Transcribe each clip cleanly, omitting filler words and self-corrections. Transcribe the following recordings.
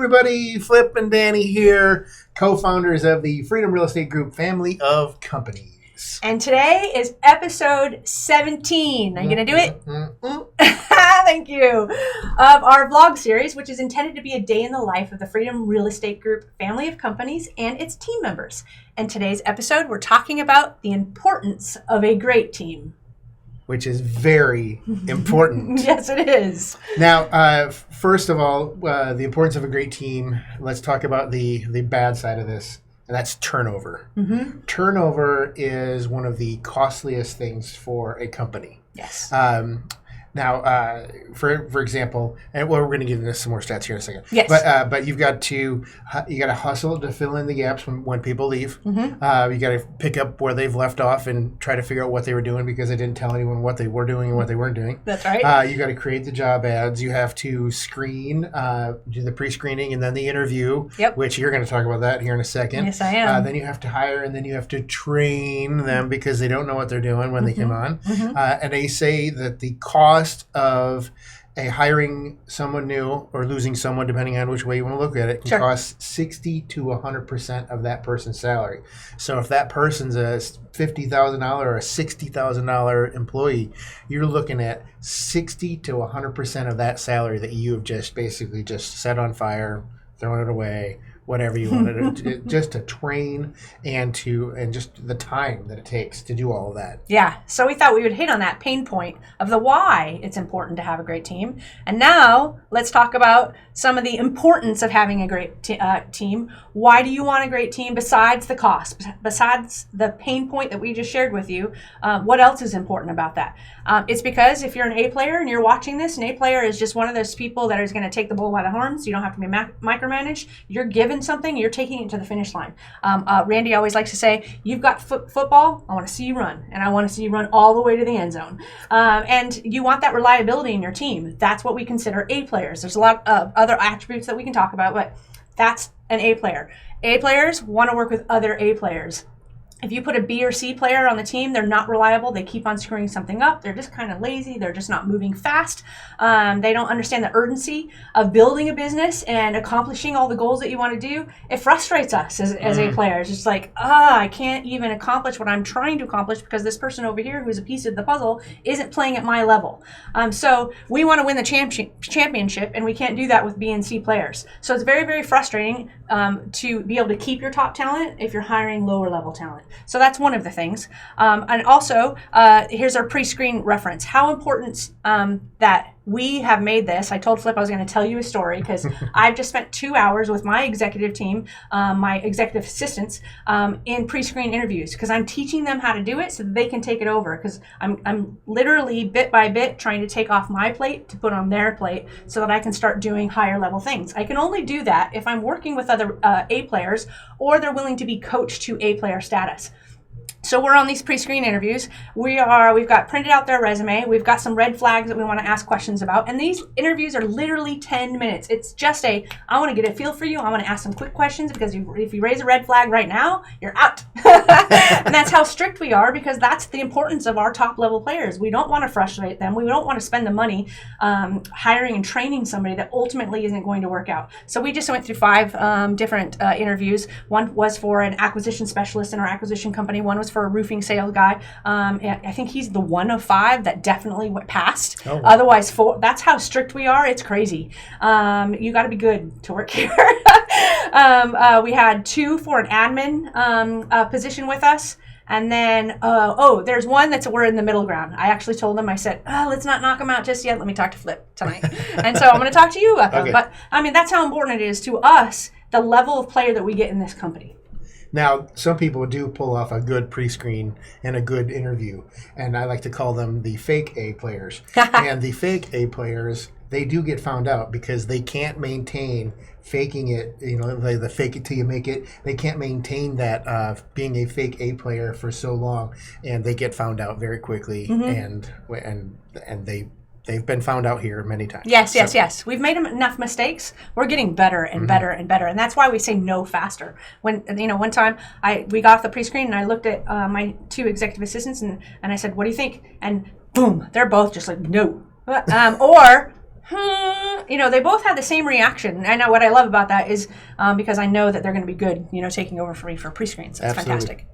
everybody. Flip and Danny here, co-founders of the Freedom Real Estate Group family of companies. And today is episode 17. Are you going to do it? Thank you. Of our vlog series, which is intended to be a day in the life of the Freedom Real Estate Group family of companies and its team members. And today's episode, we're talking about the importance of a great team. Which is very important. Yes, it is. Now, first of all, the importance of a great team. Let's talk about the bad side of this, and that's turnover. Mm-hmm. Turnover is one of the costliest things for a company. Yes. Now, for example, and we're going to get into some more stats here in a second. Yes. But you got to hustle to fill in the gaps when people leave. Mm-hmm. You got to pick up where they've left off and try to figure out what they were doing because they didn't tell anyone what they were doing and what they weren't doing. That's right. You got to create the job ads. You have to screen, do the pre-screening and then the interview. Yep. Which you're going to talk about that here in a second. Yes, I am. Then you have to hire and then you have to train them because they don't know what they're doing when they come on. Mm-hmm. And they say that the cost of hiring someone new or losing someone, depending on which way you want to look at it, can cost 60 to 100% of that person's salary. So if that person's a $50,000 or a $60,000 employee, you're looking at 60 to 100% of that salary that you have just basically just set on fire, thrown it away, whatever you wanted to just to train and just the time that it takes to do all of that. Yeah. So we thought we would hit on that pain point of the why it's important to have a great team. And now let's talk about some of the importance of having a great team. Why do you want a great team besides the cost, besides the pain point that we just shared with you? What else is important about that? It's because if you're an A player and you're watching this, an A player is just one of those people that is going to take the bull by the horns. You don't have to be micromanaged. You're given something, you're taking it to the finish line. Randy always likes to say, you've got football, I want to see you run, and I want to see you run all the way to the end zone. And you want that reliability in your team. That's what we consider A players. There's a lot of other attributes that we can talk about, but that's an A player. A players want to work with other A players. If you put a B or C player on the team, they're not reliable. They keep on screwing something up. They're just kind of lazy. They're just not moving fast. They don't understand the urgency of building a business and accomplishing all the goals that you want to do. It frustrates us as A players. It's like, I can't even accomplish what I'm trying to accomplish because this person over here who's a piece of the puzzle isn't playing at my level. So we want to win the championship, and we can't do that with B and C players. So it's very, very frustrating to be able to keep your top talent if you're hiring lower level talent. So that's one of the things. And also, here's our pre-screen reference. How important that we have made this. I told Flip I was going to tell you a story because I've just spent 2 hours with my executive team, my executive assistants, in pre-screen interviews because I'm teaching them how to do it so that they can take it over because I'm literally bit by bit trying to take off my plate to put on their plate so that I can start doing higher level things. I can only do that if I'm working with other A players or they're willing to be coached to A player status. So we're on these pre-screen interviews. We've got printed out their resume. We've got some red flags that we want to ask questions about. And these interviews are literally 10 minutes. It's just I want to get a feel for you. I want to ask some quick questions because if you raise a red flag right now, you're out. And that's how strict we are because that's the importance of our top level players. We don't want to frustrate them. We don't want to spend the money hiring and training somebody that ultimately isn't going to work out. So we just went through 5 different interviews. One was for an acquisition specialist in our acquisition company. One was for a roofing sales guy. I think he's the 1 of 5 that definitely passed. Oh, wow. Otherwise, that's how strict we are. It's crazy. You got to be good to work here. We had 2 for an admin position with us. And then, there's one we're in the middle ground. I actually told them, I said, let's not knock them out just yet. Let me talk to Flip tonight. And so I'm going to talk to you about them. Okay. But, that's how important it is to us, the level of player that we get in this company. Now, some people do pull off a good pre-screen and a good interview, and I like to call them the fake A players. And the fake A players, they do get found out because they can't maintain faking it, the fake it till you make it. They can't maintain that being a fake A player for so long, and they get found out very quickly, and they've been found out here many times. Yes. We've made enough mistakes. We're getting better and better and better. And that's why we say no faster. When, one time we got off the pre-screen and I looked at my 2 executive assistants and I said, what do you think? And boom, they're both just like, no. Or They both had the same reaction. I know what I love about that is because I know that they're going to be good, taking over for me for pre-screens. That's Absolutely.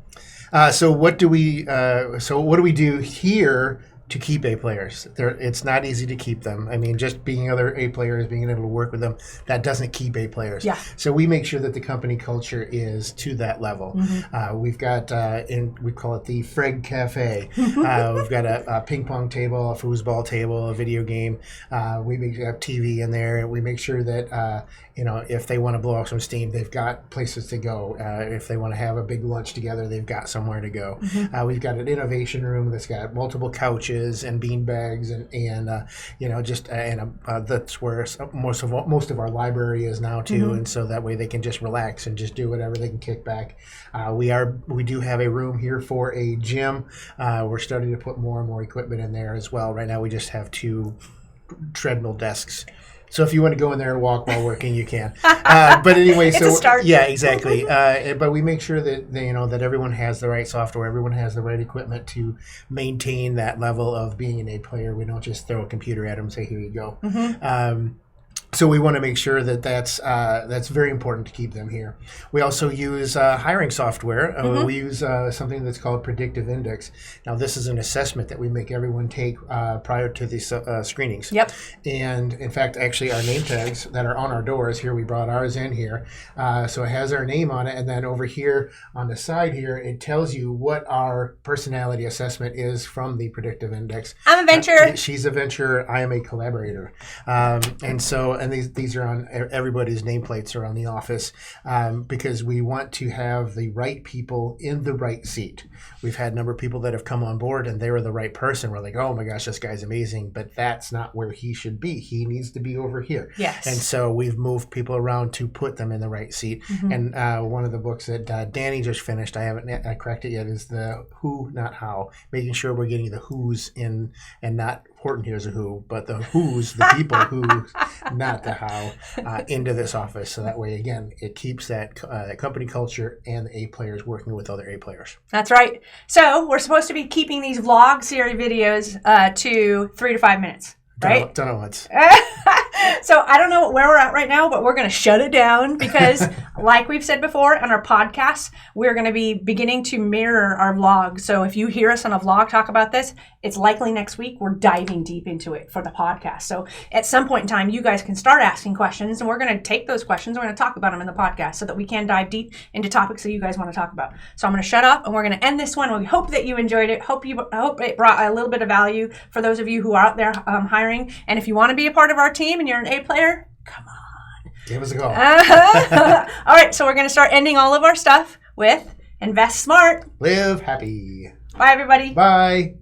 fantastic. So what do we do here to keep A players? It's not easy to keep them. I mean, just being other A players, being able to work with them, that doesn't keep A players. Yeah. So we make sure that the company culture is to that level. We've got, we call it the Freg Cafe. We've got a ping pong table, a foosball table, a video game. We have TV in there. We make sure that, if they want to blow off some steam, they've got places to go. If they want to have a big lunch together, they've got somewhere to go. We've got an innovation room that's got multiple couches and bean bags and that's where most of our library is now too, and so that way they can just relax and just do whatever they can kick back. We do have a room here for a gym. We're starting to put more and more equipment in there as well. Right now we just have 2 treadmill desks. So if you want to go in there and walk while working, you can. But anyway, it's a start. Yeah, exactly. But we make sure that that everyone has the right software, everyone has the right equipment to maintain that level of being an A player. We don't just throw a computer at them and say, "Here you go." So we want to make sure that that's very important to keep them here. We also use hiring software. We use something that's called Predictive Index. Now, this is an assessment that we make everyone take prior to these screenings. Yep. And in fact, actually, our name tags that are on our doors here, we brought ours in here. So it has our name on it. And then over here on the side here, it tells you what our personality assessment is from the Predictive Index. I'm a venture. She's a venture. I am a collaborator. And these are on everybody's nameplates are on the office because we want to have the right people in the right seat. We've had a number of people that have come on board and they were the right person. We're like, oh my gosh, this guy's amazing, but that's not where he should be. He needs to be over here. Yes. And so we've moved people around to put them in the right seat. And one of the books that Dani just finished, I haven't cracked it yet, is the Who, Not How, making sure we're getting the who's in and not important here's a who, but the who's, the people who's, not the how, into this office. So that way, again, it keeps that company culture and the A players working with other A players. That's right. So we're supposed to be keeping these vlog series videos to 3 to 5 minutes. Right? Don't know what. So I don't know where we're at right now, but we're going to shut it down because, like we've said before on our podcast, we're going to be beginning to mirror our vlog. So if you hear us on a vlog talk about this, it's likely next week we're diving deep into it for the podcast. So at some point in time, you guys can start asking questions, and we're going to take those questions. We're going to talk about them in the podcast so that we can dive deep into topics that you guys want to talk about. So I'm going to shut up, and we're going to end this one. We hope that you enjoyed it. I hope it brought a little bit of value for those of you who are out there hiring. And if you want to be a part of our team and you're an A player, come on. Give us a go. All right, so we're going to start ending all of our stuff with invest smart. Live happy. Bye, everybody. Bye.